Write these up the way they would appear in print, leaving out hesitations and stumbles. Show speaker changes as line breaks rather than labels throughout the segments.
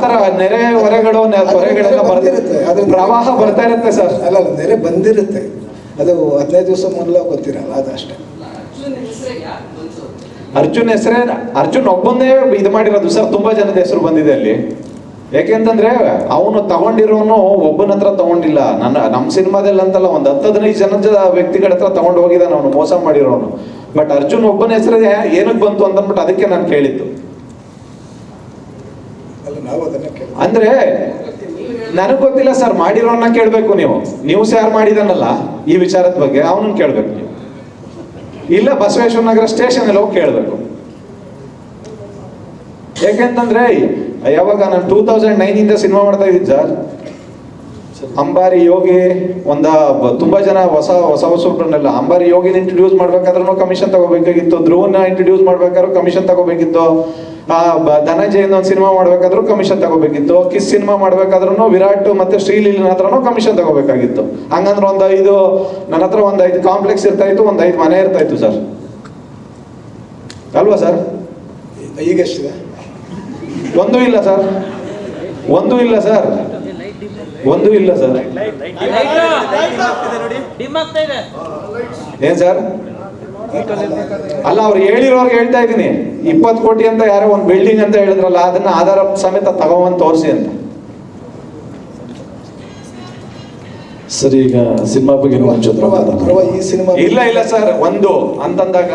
ಆತರ ನೆರೆ ಹೊರೆಗಳು ಹೊರೆಗಳೆಲ್ಲ
ಬಂದಿರುತ್ತೆ, ಅದು
ಪ್ರವಾಹ ಬರ್ತಾ ಇರುತ್ತೆ ಸರ್.
ಅಲ್ಲ ನೆರೆ ಬಂದಿರುತ್ತೆ, ಅದು 15 ದಿವಸ ಮೊದಲ ಗೊತ್ತಿರಲ್ಲ, ಅದಷ್ಟೇ.
ಅರ್ಜುನ್ ಹೆಸರೇ, ಅರ್ಜುನ್ ಒಬ್ಬಂದೇ ಇದು ಮಾಡಿರೋದು ಸರ್. ತುಂಬಾ ಜನದ ಹೆಸರು ಬಂದಿದೆ ಅಲ್ಲಿ. ಯಾಕೆಂತಂದ್ರೆ ಅವನು ತಗೊಂಡಿರೋನು ಒಬ್ಬನ ಹತ್ರ ತಗೊಂಡಿಲ್ಲ. ನಮ್ಮ ಸಿನಿಮಾದಲ್ಲಿ ಅಂತಲ್ಲ, ಒಂದು 10-15 ಜನದ ವ್ಯಕ್ತಿಗಳ ಹತ್ರ ತಗೊಂಡು ಹೋಗಿದ್ದಾನೆ ಅವನು, ಮೋಸ ಮಾಡಿರೋನು. ಬಟ್ ಅರ್ಜುನ್ ಒಬ್ಬನ ಹೆಸರು ಏನಕ್ಕೆ ಬಂತು ಅಂತಂದ್ಬಿಟ್ಟು ಅದಕ್ಕೆ ನಾನು ಕೇಳಿದ್ದು. ಅಂದ್ರೆ ನನಗ್ ಗೊತ್ತಿಲ್ಲ ಸರ್, ಮಾಡಿರೋನ್ನ ಕೇಳ್ಬೇಕು ನೀವು. ನ್ಯೂಸ್ ಯಾರು ಮಾಡಿದಾನಲ್ಲ ಈ ವಿಚಾರದ ಬಗ್ಗೆ ಅವನನ್ನ ಕೇಳ್ಬೇಕು ನೀವು, ಇಲ್ಲ ಬಸವೇಶ್ವರ ನಗರ ಸ್ಟೇಷನ್ ಅಲ್ಲಿ ಹೋಗಿ ಕೇಳ್ಬೇಕು. ಯಾಕೆಂತಂದ್ರೆ ಯಾವಾಗ ನಾನು 2009 ಸಿನಿಮಾ ಮಾಡ್ತಾ ಇದ್ದೀನಿ ಸರ್, ಅಂಬಾರಿ ಯೋಗಿ ತುಂಬಾ ಜನ ಹೊಸಬ್ರನ್ನೆಲ್ಲ ಅಂಬಾರಿ ಯೋಗಿನ ಇಂಟ್ರೊಡ್ಯೂಸ್ ಮಾಡ್ಬೇಕಾದ್ರೂ ಕಮಿಷನ್ ತಗೋಬೇಕಾಗಿತ್ತು, ಧ್ರುವನ್ನ ಇಂಟ್ರೊಡ್ಯೂಸ್ ಮಾಡ್ಬೇಕಾದ್ರೂ ಕಮಿಷನ್ ತಗೋಬೇಕಿತ್ತು, ಧನಂಜಯನ ಒಂದು ಸಿನಿಮಾ ಮಾಡ್ಬೇಕಾದ್ರೂ ಕಮಿಷನ್ ತಗೋಬೇಕಿತ್ತು, ಕಿಸ್ ಸಿನಿಮಾ ಮಾಡ್ಬೇಕಾದ್ರೂ ವಿರಾಟ್ ಮತ್ತೆ ಶ್ರೀಲೀಲನ ಹತ್ರನೂ ಕಮಿಷನ್ ತಗೋಬೇಕಾಗಿತ್ತು. ಹಂಗಂದ್ರೆ ನನ್ನ ಹತ್ರ ಒಂದು 5 ಕಾಂಪ್ಲೆಕ್ಸ್ ಇರ್ತಾ ಇತ್ತು, ಒಂದು 5 ಮನೆ ಇರ್ತಾ ಇತ್ತು ಸರ್, ಅಲ್ವಾ ಸರ್?
ಈಗ ಎಷ್ಟಿದೆ?
ಒಂದೂ ಇಲ್ಲ ಸರ್, ಒಂದೂ ಇಲ್ಲ ಸರ್, ಒಂದೂ ಇಲ್ಲ ಸರ್. ಏನ್ ಸರ್? ಅಲ್ಲ, ಅವ್ರು ಹೇಳಿರೋರ್ಗೆ ಹೇಳ್ತಾ ಇದ್ದೀನಿ, 20 ಕೋಟಿ ಅಂತ ಯಾರೋ ಒಂದು ಬಿಲ್ಡಿಂಗ್ ಅಂತ ಹೇಳಿದ್ರಲ್ಲ, ಅದನ್ನ ಆಧಾರ ಸಮೇತ ತಗೊಂಡ್ ತೋರಿಸಿ ಅಂತ.
ಸರ್, ಈಗ ಸಿನಿಮಾ ಬಗ್ಗೆ
ಈ ಸಿನಿಮಾ
ಇಲ್ಲ ಸರ್, ಒಂದು ಅಂತಂದಾಗ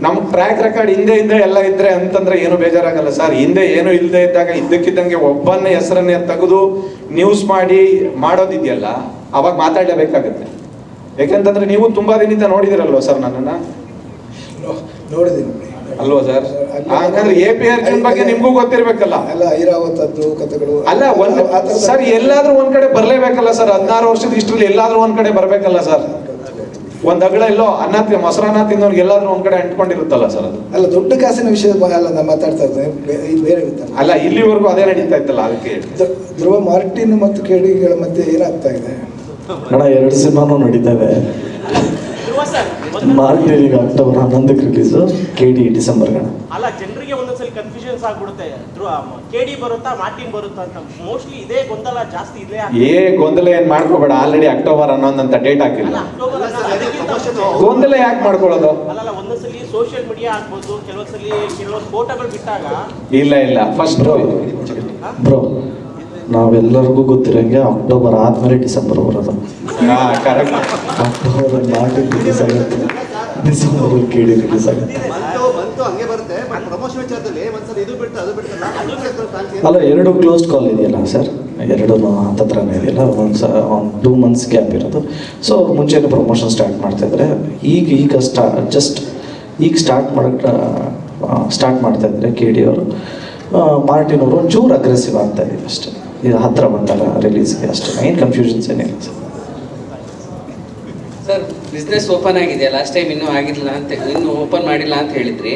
ನಮ್ ಟ್ರ್ಯಾಕ್ ರೆಕಾರ್ಡ್ ಹಿಂದೆ ಎಲ್ಲ ಇದ್ರೆ ಅಂತಂದ್ರೆ ಏನು ಬೇಜಾರಾಗಲ್ಲ ಸರ್. ಹಿಂದೆ ಏನು ಇಲ್ಲದೆ ಇದ್ದಾಗ ಇದ್ದಕ್ಕಿದ್ದಂಗೆ ಒಬ್ಬನ ಹೆಸರನ್ನೇ ತೆಗೆದು ನ್ಯೂಸ್ ಮಾಡೋದಿದೆಯಲ್ಲ, ಅವಾಗ ಮಾತಾಡಲೇಬೇಕಾಗತ್ತೆ. ಯಾಕೆಂತಂದ್ರೆ ನೀವು ತುಂಬಾ ದಿನದಿಂದ ನೋಡಿದಿರಲ್ವಾ ಸರ್ ನನ್ನನ್ನ?
ನೋಡಿದೀನಿ
ಅಲ್ವಾ ಸರ್? ಹಾಗಾದ್ರೆ APR ಬಗ್ಗೆ ನಿಮ್ಗೂ ಗೊತ್ತಿರ್ಬೇಕಲ್ಲ.
ಅಲ್ಲ, ಐರಾವತದ್ದು ಕಥೆಗಳು
ಅಲ್ಲ ಸರ್, ಎಲ್ಲಾದ್ರೂ ಒಂದ್ ಕಡೆ ಬರ್ಲೇಬೇಕಲ್ಲ ಸರ್. 16 ವರ್ಷದ ಇಷ್ಟರಲ್ಲಿ ಎಲ್ಲಾದ್ರೂ ಒಂದ್ ಕಡೆ ಬರ್ಬೇಕಲ್ಲ ಸರ್. ಒಂದ್ ಅಗಳ ಎಲ್ಲೋ ಮೊಸರನ್ನ ತಿನ್ನೋರ್ಗೆ ಎಲ್ಲಾದ್ರೂ ಒಂದ್ ಕಡೆ ಅಂಟ್ಕೊಂಡಿರುತ್ತಲ್ಲ ಸರ್ ಅದು.
ಅಲ್ಲ, ದೊಡ್ಡ ಕಾಸಿನ ವಿಷಯ ಅಲ್ಲ ನಾನು ಮಾತಾಡ್ತಾ ಇದ್ದೇನೆ, ಬೇರೆ
ಅಲ್ಲ, ಇಲ್ಲಿವರೆಗೂ ಅದೇ ನಡೀತಾ ಇತ್ತಲ್ಲ, ಅದಕ್ಕೆ.
ಧ್ರುವ ಮಾರ್ಟಿನ್ ಮತ್ತು KDಗಳ ಮಧ್ಯೆ ಏನಾಗ್ತಾ ಇದೆ
ಅಣ್ಣ? 2 ಸಿನಿಮಾನು ನಡೀತವೆ. ಮಾರ್ಟಿನ್ ಈಗ ಅಕ್ಟೋಬರ್ 11ಕ್ಕೆ ರಿಲೀಸು, KD ಡಿಸೆಂಬರ್.
ಅಲ್ಲ, ಜನರಿಗೆ ಒಂದೊಂದ್ಸಲಿ ಕನ್ಫ್ಯೂಷನ್ಸ್ ಆಗ್ಬಿಡುತ್ತೆ, KD ಬರುತ್ತಾ ಮಾರ್ಟಿನ್ ಬರುತ್ತಾ ಅಂತ. ಮೋಸ್ಟ್ಲಿ ಇದೇ ಗೊಂದಲ ಜಾಸ್ತಿ ಇದೆ.
ಗೊಂದಲ ಏನ್ ಮಾಡ್ಕೋಬೇಡ, ಆಲ್ರೆಡಿ ಅಕ್ಟೋಬರ್ 11 ಅಂತ ಡೇಟ್ ಹಾಕಿಲ್ಲ. ಗೊಂದಲ ಯಾಕೆ ಮಾಡ್ಕೊಳ್ಳೋದು?
ಅಲ್ಲ, ಒಂದೊಂದ್ಸಲಿ ಸೋಷಿಯಲ್ ಮೀಡಿಯಾ ಆಗ್ಬೋದು, ಕೆಲವೊಂದು ಫೋಟೋಗಳು ಬಿಟ್ಟಾಗ
ಇಲ್ಲ ಫಸ್ಟ್
ಬ್ರೋ, ನಾವೆಲ್ಲರಿಗೂ ಗೊತ್ತಿರಂಗೆ ಅಕ್ಟೋಬರ್ ಆದ್ಮೇಲೆ ಡಿಸೆಂಬರ್ ಬರೋದು. ಅಕ್ಟೋಬರ್ ಮಾರ್ಟಿನ್ ರಿಲೀಸ್ ಆಗುತ್ತೆ, ಡಿಸೆಂಬರ್ KD ರಿಲೀಸ್ ಆಗುತ್ತೆ. ಅಲ್ಲ, 2 ಕ್ಲೋಸ್ ಕಾಲ್ ಇದೆಯಲ್ಲ ಸರ್, 2 ಹತ್ತತ್ರನೇ ಇದೆಯಲ್ಲ, ಒಂದು 2 months ಗ್ಯಾಪ್ ಇರೋದು. ಸೊ ಅವ್ರು ಮುಂಚೆನೇ ಪ್ರಮೋಷನ್ ಸ್ಟಾರ್ಟ್ ಮಾಡ್ತಾ ಇದ್ದಾರೆ. ಈಗ ಸ್ಟಾರ್ಟ್ ಮಾಡ್ತಾ ಇದ್ದಾರೆ KD ಅವರು. ಮಾರ್ಟಿನ್ ಅವರು ಒಂಚೂರು ಅಗ್ರೆಸಿವ್ ಆಗ್ತಾ ಇದೆ ಅಷ್ಟೇ, ಇದು ಹತ್ತಿರ ಬಂದಾಗ ರಿಲೀಸ್ಗೆ ಅಷ್ಟೇ. ಏನು ಕನ್ಫ್ಯೂಷನ್ಸ್ ಏನಿಲ್ಲ ಸರ್.
ಸರ್, ಬಿಸ್ನೆಸ್ ಓಪನ್ ಆಗಿದೆ, ಲಾಸ್ಟ್ ಟೈಮ್ ಇನ್ನೂ ಆಗಿಲ್ಲ ಅಂತ, ಇನ್ನೂ ಓಪನ್ ಮಾಡಿಲ್ಲ ಅಂತ ಹೇಳಿದ್ರಿ.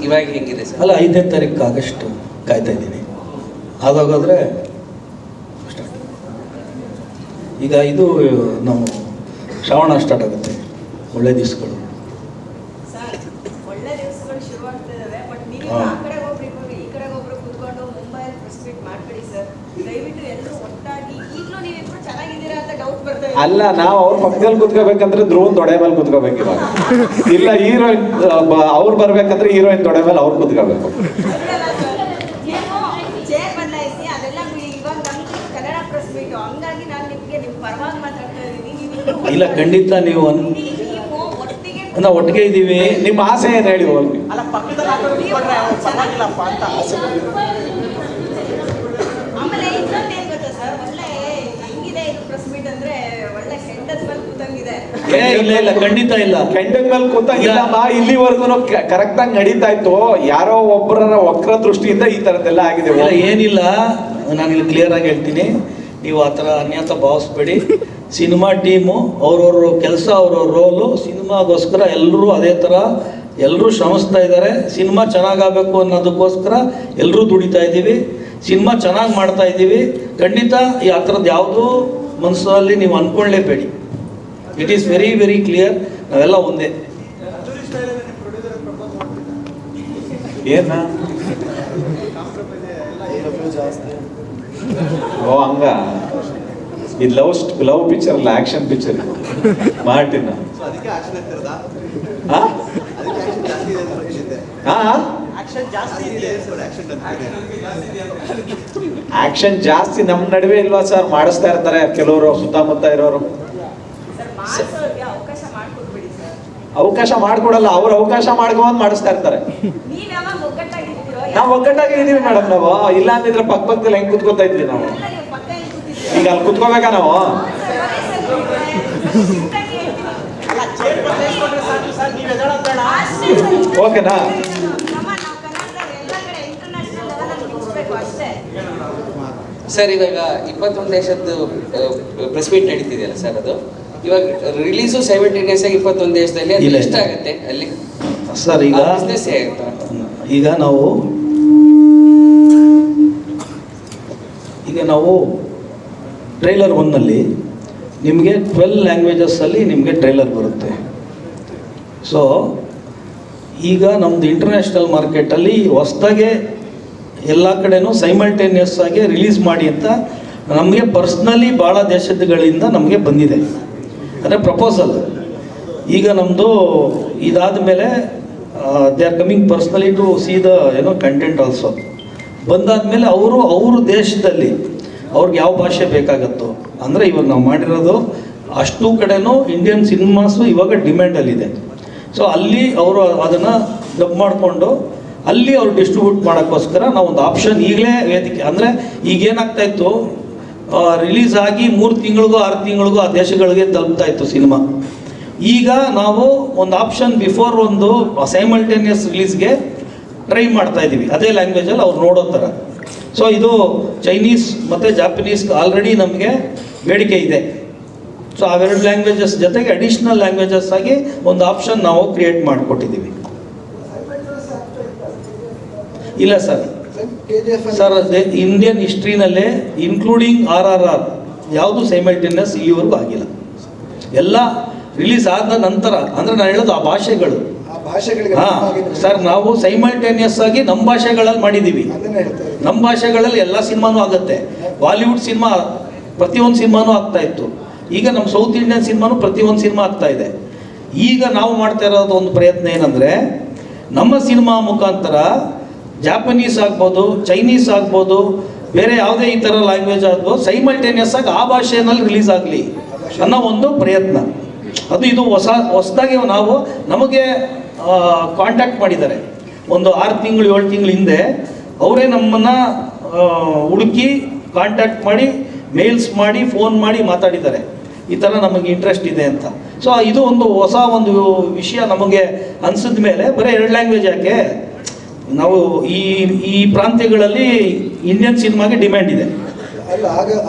ಇವಾಗ ಹೆಂಗಿದೆ ಸರ್?
ಅಲ್ಲ, 5ನೇ ತಾರೀಕು ಆಗಸ್ಟ್ ಕಾಯ್ತಾ ಇದ್ದೀನಿ. ಆಗಾಗೋದ್ರೆ ಸ್ಟಾರ್ಟ್. ಈಗ ಇದು ನಾವು ಶ್ರಾವಣ ಸ್ಟಾರ್ಟ್ ಆಗುತ್ತೆ, ಒಳ್ಳೆ ದಿವಸಗಳು.
ಅಲ್ಲ, ನಾವು ಅವ್ರ ಪಕ್ಕದಲ್ಲಿ ಕುತ್ಕೋಬೇಕಂದ್ರೆ ಧ್ರುವನ್ ತೊಡೆ ಮೇಲೆ ಕುತ್ಕೋಬೇಕು ಇವಾಗ. ಇಲ್ಲ, ಹೀರೋಯಿನ್ ಅವ್ರು ಬರ್ಬೇಕಂದ್ರೆ ಹೀರೋಯಿನ್ ತೊಡೆ ಮೇಲೆ ಅವ್ರು ಕುತ್ಕೋಬೇಕು.
ಇಲ್ಲ, ಖಂಡಿತ ನೀವು ಒಟ್ಟಿಗೆ ಇದ್ದೀವಿ.
ನಿಮ್ಮ ಆಸೆ ಏನು ಹೇಳಿ ಹೋಗಿ.
ಅಲ್ಲ, ಪಕ್ಕದಲ್ಲಿ ಪರವಾಗಿಲ್ಲಪ್ಪ ಅಂತ.
ಇಲ್ಲ, ಖಂಡಿತ ಇಲ್ಲ.
ಕೆಂಡದ ಮೇಲೆ ಕೂತಂಗಿಲ್ಲ. ಇಲ್ಲಿವರೆಗೂ ಕರೆಕ್ಟ್ ಆಗಿ ನಡೀತಾ ಇತ್ತು. ಯಾರೋ ಒಬ್ಬರ ವಕ್ರ ದೃಷ್ಟಿಯಿಂದ ಈ ತರದ್ದೆಲ್ಲ ಆಗಿದೆ.
ಏನಿಲ್ಲ, ನಾನು ಇಲ್ಲಿ ಕ್ಲಿಯರ್ ಆಗಿ ಹೇಳ್ತೀನಿ, ನೀವು ಆ ಥರ ಅನ್ಯಥ ಭಾವಿಸ್ಬೇಡಿ. ಸಿನಿಮಾ ಟೀಮು ಅವ್ರವ್ರ ಕೆಲಸ, ಅವ್ರವ್ರ ರೋಲು, ಸಿನಿಮಾಗೋಸ್ಕರ ಎಲ್ಲರೂ ಅದೇ ಥರ ಎಲ್ಲರೂ ಶ್ರಮಿಸ್ತಾ ಇದ್ದಾರೆ. ಸಿನಿಮಾ ಚೆನ್ನಾಗಾಗಬೇಕು ಅನ್ನೋದಕ್ಕೋಸ್ಕರ ಎಲ್ಲರೂ ದುಡಿತಾ ಇದ್ದೀವಿ. ಸಿನಿಮಾ ಚೆನ್ನಾಗಿ ಮಾಡ್ತಾ ಇದ್ದೀವಿ. ಖಂಡಿತ ಈ ಆ ಥರದ್ದು ಯಾವುದೂ ಮನಸ್ಸಲ್ಲಿ ನೀವು ಅಂದ್ಕೊಳ್ಳೇಬೇಡಿ. It is very very clear, ನಾವೆಲ್ಲ ಒಂದೇ.
ಏನ ಓ ಹಂಗ ಇದು ಲವ್ ಪಿಕ್ಚರ್ ಅಲ್ಲ, ಆಕ್ಷನ್ ಪಿಕ್ಚರ್ ಇದು ಮಾರ್ಟಿನ್.
ಆಕ್ಷನ್ ಜಾಸ್ತಿ ಇದೆ.
ಆಕ್ಷನ್ ಜಾಸ್ತಿ ನಮ್ಮ ನಡುವೆ ಇಲ್ವಾ ಸರ್? ಮಾಡಿಸ್ತಾ ಇರ್ತಾರೆ ಕೆಲವರು ಸುತ್ತಮುತ್ತ ಇರೋರು. ಅವಕಾಶ ಮಾಡ್ಕೊಡಲ್ಲ, ಅವ್ರು ಅವಕಾಶ ಮಾಡ್ಕೊಂಡ್ ಮಾಡಿಸ್ತಾ ಇರ್ತಾರೆ. ನಾವು ಒಗ್ಗಟ್ಟಾಗಿ ಇದೀವಿ ಮೇಡಮ್. ನಾವು ಇಲ್ಲ ಅಂದಿದ್ರೆ ಪಕ್ಕದಲ್ಲಿ ಹೆಂಗ್ ಕುತ್ಕೋತಾ ಇದ್ವಿ ನಾವು? ಈಗ ಅಲ್ಲಿ ಕುತ್ಕೋಬೇಕಾ ನಾವು?
ಅಲ್ಲ, ಚೇರ್ ಬದಲಾಯಿಸ್ಕೊಂಡ್ರೆ ಸಾಕು ಸರ್, ನೀವು ಎದ್ದೇಳೋದು ಬೇಡ.
ಓಕೆನಾ?
ಸರ್ ಇವಾಗ 21 ದೇಶದ್ದು ಪ್ರೆಸ್ ಮೀಟ್ ನಡೀತಿದೆಯಲ್ಲ ಸರ್, ಅದು ಇವಾಗ ರಿಲೀಸು ಸೈಮಲ್ಟೇನಿಯಸ್ ಆಗಿ 21 ದೇಶದಲ್ಲಿ ಅದು
ಇಲ್ಲ.
ಎಷ್ಟಾಗುತ್ತೆ ಅಲ್ಲಿ
ಸರ್ ಈಗ
ಬಿಸ್ನೆಸ್ ಆಗುತ್ತಾ?
ಈಗ ನಾವು ಟ್ರೈಲರ್ 1ನಲ್ಲಿ ನಿಮಗೆ 12 ಲ್ಯಾಂಗ್ವೇಜಸ್ಸಲ್ಲಿ ನಿಮಗೆ ಟ್ರೈಲರ್ ಬರುತ್ತೆ. ಸೊ ಈಗ ನಮ್ಮದು ಇಂಟರ್ನ್ಯಾಷನಲ್ ಮಾರ್ಕೆಟಲ್ಲಿ ಹೊಸ್ದಾಗೆ ಎಲ್ಲ ಕಡೆನೂ ಸೈಮಲ್ಟೇನಿಯಸ್ ಆಗಿ ರಿಲೀಸ್ ಮಾಡಿ ಅಂತ ನಮಗೆ ಪರ್ಸ್ನಲಿ ಭಾಳ ದೇಶಗಳಿಂದ ನಮಗೆ ಬಂದಿದೆ, ಅಂದರೆ ಪ್ರಪೋಸಲ್. ಈಗ ನಮ್ಮದು ಇದಾದ ಮೇಲೆ they are coming personally to see the content also. ಬಂದಾದಮೇಲೆ ಅವ್ರ ದೇಶದಲ್ಲಿ ಅವ್ರಿಗೆ ಯಾವ ಭಾಷೆ ಬೇಕಾಗತ್ತೋ, ಅಂದರೆ ಇವಾಗ ನಾವು ಮಾಡಿರೋದು ಅಷ್ಟು ಕಡೆನೂ ಇಂಡಿಯನ್ ಸಿನಿಮಾಸು ಇವಾಗ ಡಿಮ್ಯಾಂಡಲ್ಲಿದೆ. ಸೊ ಅಲ್ಲಿ ಅವರು ಅದನ್ನು ಡಬ್ ಮಾಡಿಕೊಂಡು ಅಲ್ಲಿ ಅವ್ರು ಡಿಸ್ಟ್ರಿಬ್ಯೂಟ್ ಮಾಡೋಕ್ಕೋಸ್ಕರ ನಾವು ಒಂದು ಆಪ್ಷನ್ ಈಗಲೇ ವೇದಿಕೆ, ಅಂದರೆ ಈಗೇನಾಗ್ತಾ ಇತ್ತು, ರಿಲೀಸ್ ಆಗಿ 3 ತಿಂಗಳಿಗೂ 6 ತಿಂಗಳಿಗೂ ಆ ದೇಶಗಳಿಗೆ ತಲುಪ್ತಾ ಇತ್ತು ಸಿನಿಮಾ. ಈಗ ನಾವು ಒಂದು ಆಪ್ಷನ್ ಬಿಫೋರ್ ಒಂದು ಸೈಮಲ್ಟೇನಿಯಸ್ ರಿಲೀಸ್ಗೆ ಟ್ರೈ ಮಾಡ್ತಾ ಇದ್ದೀವಿ, ಅದೇ ಲ್ಯಾಂಗ್ವೇಜಲ್ಲಿ ಅವ್ರು ನೋಡೋ ಥರ. ಸೊ ಇದು ಚೈನೀಸ್ ಮತ್ತು ಜಾಪನೀಸ್ ಆಲ್ರೆಡಿ ನಮಗೆ ಬೇಡಿಕೆ ಇದೆ. ಸೊ ಅವೆರಡು ಲ್ಯಾಂಗ್ವೇಜಸ್ ಜೊತೆಗೆ ಅಡಿಷ್ನಲ್ ಲ್ಯಾಂಗ್ವೇಜಸ್ ಆಗಿ ಒಂದು ಆಪ್ಷನ್ ನಾವು ಕ್ರಿಯೇಟ್ ಮಾಡಿಕೊಟ್ಟಿದ್ದೀವಿ. ಇಲ್ಲ ಸರ್, ಸರ್ ಇಂಡಿಯನ್ ಹಿಸ್ಟ್ರಿನಲ್ಲೇ ಇನ್ಕ್ಲೂಡಿಂಗ್ RRR ಯಾವುದು ಸೈಮಲ್ಟೇನಿಯಸ್ ಇಲ್ಲಿವರೆಗೂ ಆಗಿಲ್ಲ. ಎಲ್ಲ ರಿಲೀಸ್ ಆದ ನಂತರ, ಅಂದರೆ ನಾನು ಹೇಳೋದು ಆ ಭಾಷೆಗಳು. ಸರ್ ನಾವು ಸೈಮಲ್ಟೇನಿಯಸ್ ಆಗಿ ನಮ್ಮ ಭಾಷೆಗಳಲ್ಲಿ ಮಾಡಿದ್ದೀವಿ. ನಮ್ಮ ಭಾಷೆಗಳಲ್ಲಿ ಎಲ್ಲ ಸಿನಿಮಾನೂ ಆಗುತ್ತೆ. ಬಾಲಿವುಡ್ ಸಿನಿಮಾ ಪ್ರತಿಯೊಂದು ಸಿನಿಮಾನೂ ಆಗ್ತಾ ಇತ್ತು. ಈಗ ನಮ್ಮ ಸೌತ್ ಇಂಡಿಯನ್ ಸಿನಿಮಾನು ಪ್ರತಿಯೊಂದು ಸಿನಿಮಾ ಆಗ್ತಾ ಇದೆ. ಈಗ ನಾವು ಮಾಡ್ತಾ ಇರೋದು ಒಂದು ಪ್ರಯತ್ನ ಏನಂದರೆ, ನಮ್ಮ ಸಿನಿಮಾ ಮುಖಾಂತರ ಜಾಪನೀಸ್ ಆಗ್ಬೋದು, ಚೈನೀಸ್ ಆಗ್ಬೋದು, ಬೇರೆ ಯಾವುದೇ ಈ ಥರ ಲ್ಯಾಂಗ್ವೇಜ್ ಆಗ್ಬೋದು, ಸೈಮಲ್ಟೇನಿಯಸ್ ಆಗಿ ಆ ಭಾಷೆಯಲ್ಲಿ ರಿಲೀಸ್ ಆಗಲಿ ಅನ್ನೋ ಒಂದು ಪ್ರಯತ್ನ. ಇದು ಹೊಸದಾಗಿ ನಾವು ನಮಗೆ ಕಾಂಟ್ಯಾಕ್ಟ್ ಮಾಡಿದ್ದಾರೆ. ಒಂದು 6 ತಿಂಗಳು 7 ತಿಂಗಳ ಹಿಂದೆ ಅವರೇ ನಮ್ಮನ್ನು ಹುಡುಕಿ ಕಾಂಟ್ಯಾಕ್ಟ್ ಮಾಡಿ, ಮೇಲ್ಸ್ ಮಾಡಿ, ಫೋನ್ ಮಾಡಿ ಮಾತಾಡಿದ್ದಾರೆ, ಈ ಥರ ನಮಗೆ ಇಂಟ್ರೆಸ್ಟ್ ಇದೆ ಅಂತ. ಸೊ ಇದು ಒಂದು ಹೊಸ ಒಂದು ವಿಷಯ ನಮಗೆ ಅನಿಸಿದ ಮೇಲೆ, ಬರೀ 2 ಲ್ಯಾಂಗ್ವೇಜ್ ಯಾಕೆ, ನಾವು ಈ ಪ್ರಾಂತ್ಯಗಳಲ್ಲಿ ಇಂಡಿಯನ್ ಸಿನಿಮಾಗೆ ಡಿಮ್ಯಾಂಡ್ ಇದೆ.
ಅಲ್ಲ,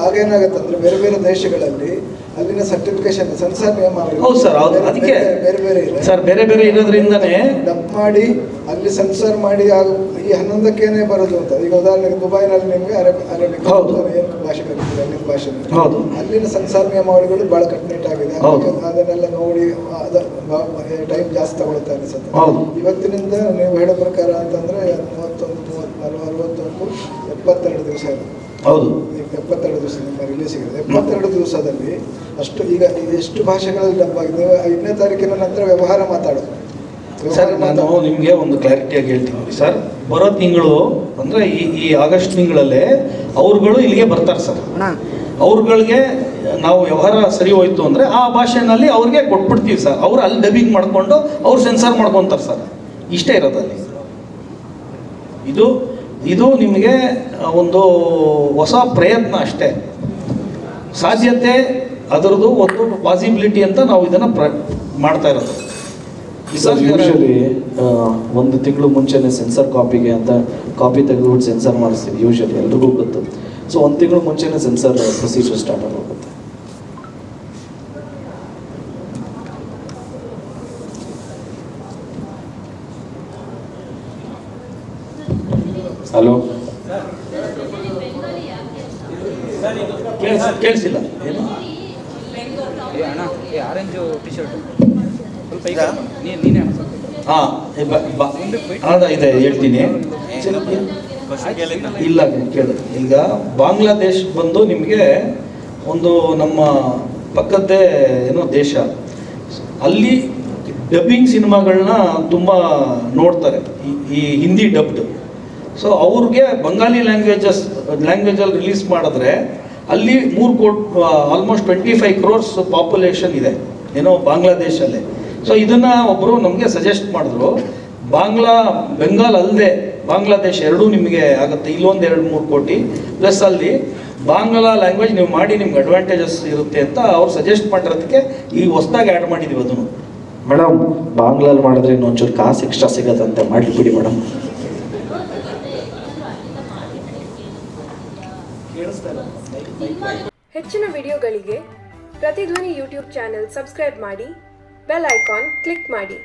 ಆಗೇನಾಗುತ್ತೆ ಅಂದರೆ ಬೇರೆ ಬೇರೆ ದೇಶಗಳಲ್ಲಿ ಅಲ್ಲಿನ ಸರ್ಟಿಫಿಕೇಶನ್ ಸೆನ್ಸಾರ್ ನಿಯಮ.
ಹೌದು ಸರ್, ಹೌದು. ಅದಕ್ಕೆ
ಬೇರೆ ಬೇರೆ ಇದೆ
ಸರ್, ಬೇರೆ ಬೇರೆ ಇರೋದ್ರಿಂದನೇ
ಡಬ್ ಮಾಡಿ ಅಲ್ಲಿ ಸೆನ್ಸಾರ್ ಮಾಡಿ ಈ 11ಕ್ಕೇನೆ ಬರೋದು ಅಂತ. ಈಗ ಉದಾಹರಣೆಗೆ ದುಬೈನಲ್ಲಿ ನಿಮಗೆ ಅರೇಬಿಕ್
ಹೌದು.
ಏನು ಭಾಷೆ ಕಲಿತಿದೆ, ಅಲ್ಲಿನ ಭಾಷೆ.
ಹೌದು.
ಅಲ್ಲಿನ ಸೆನ್ಸಾರ್ ನಿಯಮಾವಳಿಗಳು ಭಾಳ ಕಟ್ಟುನಿಟ್ಟಾಗಿದೆ. ಅದನ್ನೆಲ್ಲ ನೋಡಿ ಟೈಮ್ ಜಾಸ್ತಿ ತಗೊಳ್ತಾ ಅನಿಸುತ್ತೆ.
ಹೌದು.
ಇವತ್ತಿನಿಂದ ನೀವು ಹೇಳೋ ಪ್ರಕಾರ ಅಂತಂದರೆ 31, 34, 62, 72 ದಿವಸ ಇದೆ.
ಹೌದು,
72 ದಿವಸ ನಿಮ್ಮ ರಿಲೀಸ್ ಇದೆ. 72 ದಿವಸದಲ್ಲಿ ಅಷ್ಟು ಈಗ ಎಷ್ಟು ಭಾಷೆಗಳಲ್ಲಿ ಡಬ್ ಆಗಿದೆ. ನೀವು 5ನೇ ತಾರೀಕಿನ ನಂತರ ವ್ಯವಹಾರ ಮಾತಾಡೋದು.
ಸರ್ ನಾನು ನಿಮಗೆ ಒಂದು ಕ್ಲಾರಿಟಿಯಾಗಿ ಹೇಳ್ತೀನಿ ಸರ್. ಬರೋ ತಿಂಗಳು ಅಂದರೆ ಈ ಆಗಸ್ಟ್ ತಿಂಗಳಲ್ಲೇ ಅವ್ರುಗಳು ಇಲ್ಲಿಗೆ ಬರ್ತಾರೆ ಸರ್. ಅವ್ರುಗಳಿಗೆ ನಾವು ವ್ಯವಹಾರ ಸರಿ ಹೋಯ್ತು ಅಂದರೆ ಆ ಭಾಷೆನಲ್ಲಿ ಅವ್ರಿಗೆ ಕೊಟ್ಬಿಡ್ತೀವಿ ಸರ್. ಅವ್ರು ಅಲ್ಲಿ ಡಬ್ಬಿಂಗ್ ಮಾಡಿಕೊಂಡು ಅವ್ರು ಸೆನ್ಸಾರ್ ಮಾಡ್ಕೊತಾರೆ ಸರ್. ಇಷ್ಟೇ ಇರೋದಲ್ಲಿ. ಇದು ನಿಮಗೆ ಒಂದು ಹೊಸ ಪ್ರಯತ್ನ ಅಷ್ಟೇ. ಸಾಧ್ಯತೆ ಅದರದ್ದು ಒಂದು ಪಾಸಿಬಿಲಿಟಿ ಅಂತ ನಾವು ಇದನ್ನು ಮಾಡ್ತಾ ಇರೋದು.
ಯೂಶಲಿ 1 ತಿಂಗಳು ಮುಂಚೆನೇ ಸೆನ್ಸರ್ ಕಾಪಿಗೆ ಅಂತ ಕಾಪಿ ತೆಗೆದುಬಿಟ್ಟು ಸೆನ್ಸರ್ ಮಾಡಿಸ್ತೀವಿ. ಯೂಶಲಿ ಎಲ್ರಿಗೂ ಗೊತ್ತು. ಸೊ 1 ತಿಂಗಳು ಮುಂಚೆನೇ ಸೆನ್ಸರ್ ಪ್ರೊಸೀಜರ್ ಸ್ಟಾರ್ಟ್ ಆಗೋಗುತ್ತೆ. ಹಲೋ,
ಕೇಳಿಸಿಲ್ಲ. ಹಾಂ, ಇದೆ ಹೇಳ್ತೀನಿ. ಇಲ್ಲ ಕೇಳಿ. ಈಗ ಬಾಂಗ್ಲಾದೇಶ್ ಬಂದು ನಿಮಗೆ ಒಂದು ನಮ್ಮ ಪಕ್ಕದ್ದೇ ಏನೋ ದೇಶ, ಅಲ್ಲಿ ಡಬ್ಬಿಂಗ್ ಸಿನಿಮಾಗಳನ್ನ ತುಂಬ ನೋಡ್ತಾರೆ, ಈ ಹಿಂದಿ ಡಬ್ಡ್. ಸೊ ಅವ್ರಿಗೆ ಬಂಗಾಲಿ ಲ್ಯಾಂಗ್ವೇಜಲ್ಲಿ ರಿಲೀಸ್ ಮಾಡಿದ್ರೆ ಅಲ್ಲಿ 3 ಕೋಟಿ ಆಲ್ಮೋಸ್ಟ್ 25 crores ಪಾಪ್ಯುಲೇಷನ್ ಇದೆ ಏನೋ ಬಾಂಗ್ಲಾದೇಶಲ್ಲೇ. ಸೊ ಇದನ್ನು ಒಬ್ಬರು ನಮಗೆ ಸಜೆಸ್ಟ್ ಮಾಡಿದ್ರು, ಬೆಂಗಾಲ್ ಅಲ್ಲದೆ ಬಾಂಗ್ಲಾದೇಶ್ ಎರಡೂ ನಿಮಗೆ ಆಗುತ್ತೆ, ಇಲ್ಲೊಂದು 2-3 ಕೋಟಿ ಪ್ಲಸ್ ಅಲ್ಲಿ ಬಾಂಗ್ಲಾ ಲ್ಯಾಂಗ್ವೇಜ್ ನೀವು ಮಾಡಿ ನಿಮ್ಗೆ ಅಡ್ವಾಂಟೇಜಸ್ ಇರುತ್ತೆ ಅಂತ ಅವ್ರು ಸಜೆಸ್ಟ್ ಮಾಡಿರೋದಕ್ಕೆ ಈಗ ಹೊಸದಾಗಿ ಆ್ಯಡ್ ಮಾಡಿದ್ದೀವಿ ಅದನ್ನು.
ಮೇಡಮ್ ಬಾಂಗ್ಲಲ್ಲಿ ಮಾಡಿದ್ರೆ ಇನ್ನೊಂಚೂರು ಕಾಸು ಎಕ್ಸ್ಟ್ರಾ ಸಿಗತ್ತಂತೆ, ಮಾಡಿಬಿಡಿ ಮೇಡಮ್.
ಹೆಚ್ಚಿನ ವಿಡಿಯೋಗಳಿಗೆ ಪ್ರತಿಧ್ವನಿ ಯೂಟ್ಯೂಬ್ ಚಾನೆಲ್ ಸಬ್ಸ್ಕ್ರೈಬ್ ಮಾಡಿ, ಬೆಲ್ ಐಕಾನ್ ಕ್ಲಿಕ್ ಮಾಡಿ.